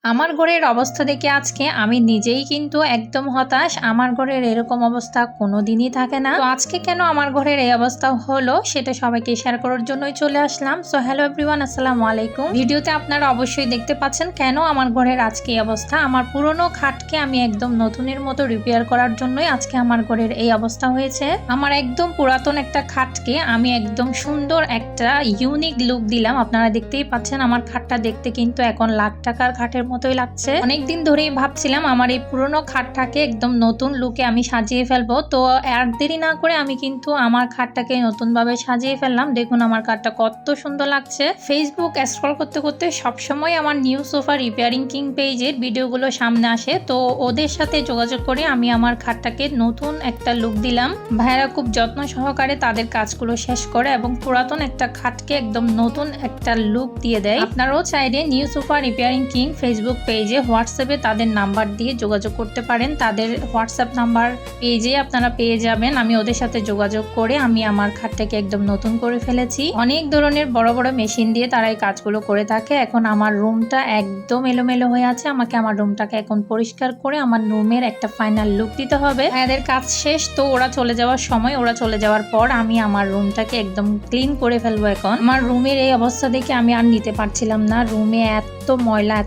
আমার ঘরের অবস্থা দেখে আজকে আমি নিজেই কিন্তু একদম হতাশ। আমার ঘরের এরকম অবস্থা কোনোদিনই থাকে না। তো আজকে কেন আমার ঘরের এই অবস্থা হলো সেটা সবাইকে শেয়ার করার জন্যই চলে আসলাম। সো হ্যালো এভরিওয়ান, আসসালামু আলাইকুম। ভিডিওতে আপনারা অবশ্যই দেখতে পাচ্ছেন কেন আমার ঘরের আজকে এই অবস্থা। আমার পুরনো খাটকে আমি একদম নতুনের মতো রিপেয়ার করার জন্যই আজকে আমার ঘরের এই অবস্থা হয়েছে। আমার একদম পুরাতন একটা খাটকে আমি একদম সুন্দর একটা ইউনিক লুক দিলাম। আপনারা দেখতেই পাচ্ছেন আমার খাটটা দেখতে কিন্তু এখন লাখ টাকার খাটের মতোই লাগছে। অনেকদিন ধরেই ভাবছিলাম আমার এই পুরনো খাটটাকে একদম নতুন লুকে আমি সাজিয়ে ফেলবো। তো আর দেরি না করে আমি কিন্তু আমার খাটটাকে নতুন ভাবে সাজিয়ে ফেললাম। দেখুন আমার খাটটা কত সুন্দর লাগছে। ফেসবুক স্ক্রল করতে করতে সবসময় আমার নিউ সোফা রিপেয়ারিং কিং পেজের ভিডিওগুলো সামনে আসে। তো ওদের সাথে যোগাযোগ করে আমি আমার খাটটাকে নতুন একটা লুক দিলাম। ভাইয়েরা খুব যত্ন সহকারে তাদের কাজগুলো শেষ করে এবং পুরাতন একটা খাটকে একদম নতুন একটা লুক দিয়ে দেয়। আপনারাও চাইলে new sofa repairing king Facebook পেজে হোয়াটসঅ্যাপে তাদের নাম্বার দিয়ে যোগাযোগ করতে পারেন। তাদের হোয়াটসঅ্যাপ নাম্বার পেজে আপনারা পেয়ে যাবেন। আমি ওদের সাথে যোগাযোগ করে আমি আমার খাটটাকে একদম নতুন করে ফেলেছি। অনেক ধরনের বড় বড় মেশিন দিয়ে তারা এই কাজগুলো করে থাকে। এখন আমার রুমটা একদম এলোমেলো হয়ে আছে। আমাকে আমার রুমটাকে এখন পরিষ্কার করে আমার রুমের একটা ফাইনাল লুক দিতে হবে। এদের কাজ শেষ, তো ওরা চলে যাওয়ার সময়, ওরা চলে যাওয়ার পর আমি আমার রুমটাকে একদম ক্লিন করে ফেলবো। এখন আমার রুমের এই অবস্থা দেখে আমি আর নিতে পারছিলাম না। রুমে এত ময়লা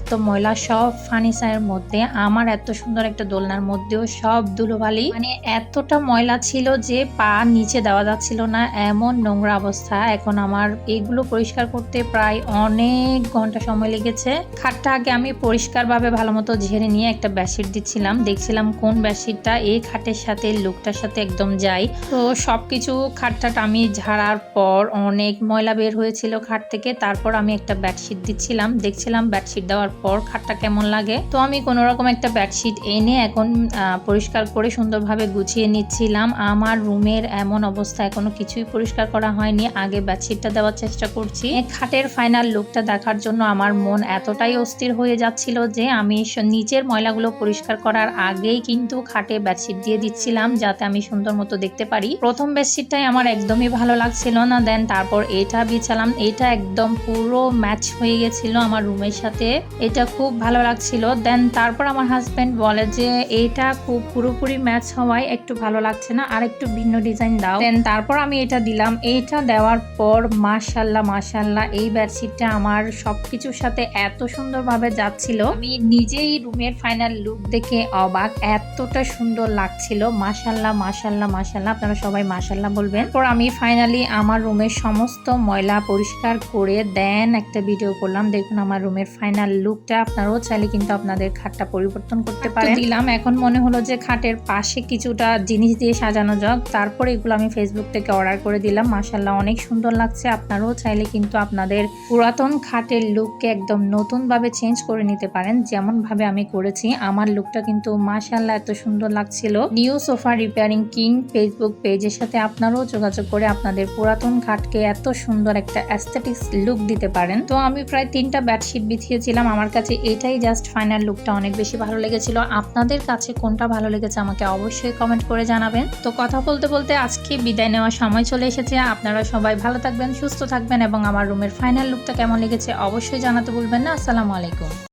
সব ফার্নিচারের মধ্যে, আমার এত সুন্দর একটা দোলনার মধ্যেও সব ধুলোবালি, মানে এতটা ময়লা ছিল যে পা নিচে দেওয়া যাচ্ছিল না, এমন নোংরা অবস্থা। এখন আমার এগুলো পরিষ্কার করতে প্রায় অনেক ঘন্টা সময় লেগেছে। খাটটা আগে আমি পরিষ্কার ভাবে ভালো মতো ঝেড়ে নিয়ে একটা বেডশিট দিচ্ছিলাম, দেখছিলাম কোন বেডশিটটা এই খাটের সাথে লুকটার সাথে একদম যায়। তো সবকিছু খাটটাটা আমি ঝাড়ার পর অনেক ময়লা বের হয়েছিল খাট থেকে। তারপর আমি একটা বেডশিট দিচ্ছিলাম, দেখছিলাম বেডশিট দেওয়ার পর খাটটা কেমন লাগে। তো আমি কোনো রকম একটা বেডশিট এনে এখন পরিষ্কার করে সুন্দরভাবে গুছিয়ে নিচ্ছিলাম। আমার রুমের এমন অবস্থা, এখনো কিছুই পরিষ্কার করা হয়নি। আগে বেডশিটটা দেওয়ার চেষ্টা করছি। খাটের ফাইনাল লুকটা দেখার জন্য আমার মন এতটাই অস্থির হয়ে যাচ্ছিল যে আমি নিচের ময়লাগুলো পরিষ্কার করার আগেই কিন্তু খাটে বেডশিট দিয়ে দিচ্ছিলাম যাতে আমি সুন্দর মতো দেখতে পারি। প্রথম বেডশিটটাই আমার একদমই ভালো লাগছিল না, দেন তারপর এটা বিছালাম। এটা একদম পুরো ম্যাচ হয়ে গেছিল আমার রুমের সাথে, এটা খুব ভালো লাগছিল। দেন তারপর আমার হাজবেন্ড বলে যে এটা খুব পুরোপুরি ম্যাচ হওয়ায় একটু ভালো লাগছে না, আর একটু ভিন্ন ডিজাইন দাও। দেন তারপর আমি এটা দিলাম। এইটা দেওয়ার পর মাশাআল্লাহ এই বেডশিটটা আমার সবকিছুর সাথে এত সুন্দরভাবে যাচ্ছিল। আমি নিজেই রুমের ফাইনাল লুক দেখে অবাক, এতটা সুন্দর লাগছিল। মাশাআল্লাহ আপনারা সবাই মাশাআল্লাহ বলবেন। পর আমি ফাইনালি আমার রুমের সমস্ত ময়লা পরিষ্কার করে দেন একটা ভিডিও করলাম। দেখুন আমার রুমের ফাইনাল লুকটা। আপনারাও চাইলে কিন্তু আপনাদের খাটটা পরিবর্তন করতে পারেন। দিলাম, এখন মনে হলো যে খাটের পাশে কিছুটা জিনিস দিয়ে সাজানো যাক। তারপরে এগুলো আমি ফেসবুক থেকে অর্ডার করে দিলাম। মাশাআল্লাহ অনেক সুন্দর লাগছে। আপনারাও চাইলে কিন্তু আপনাদের পুরাতন খাটের লুককে একদম নতুন ভাবে চেঞ্জ করে নিতে পারেন, যেমন ভাবে আমি করেছি। আমার লুকটা কিন্তু মাশাআল্লাহ এত সুন্দর লাগছিল। New sofa repairing king Facebook পেজের সাথে আপনারাও যোগাযোগ করে আপনাদের পুরাতন খাটকে এত সুন্দর একটা অ্যাস্থেটিক্স লুক দিতে পারেন। তো আমি প্রায় 3টা বেডশিট বিছিয়েছিলাম। আমার কাছে এটাই জাস্ট ফাইনাল লুকটা অনেক বেশি ভালো লেগেছিল। আপনাদের কাছে কোনটা ভালো লেগেছে আমাকে অবশ্যই কমেন্ট করে জানাবেন। তো কথা বলতে বলতে আজকে বিদায় নেওয়ার সময় চলে এসেছে। আপনারা সবাই ভালো থাকবেন, সুস্থ থাকবেন এবং আমার রুমের ফাইনাল লুকটা কেমন লেগেছে অবশ্যই জানাতে ভুলবেন না। আসসালামু আলাইকুম।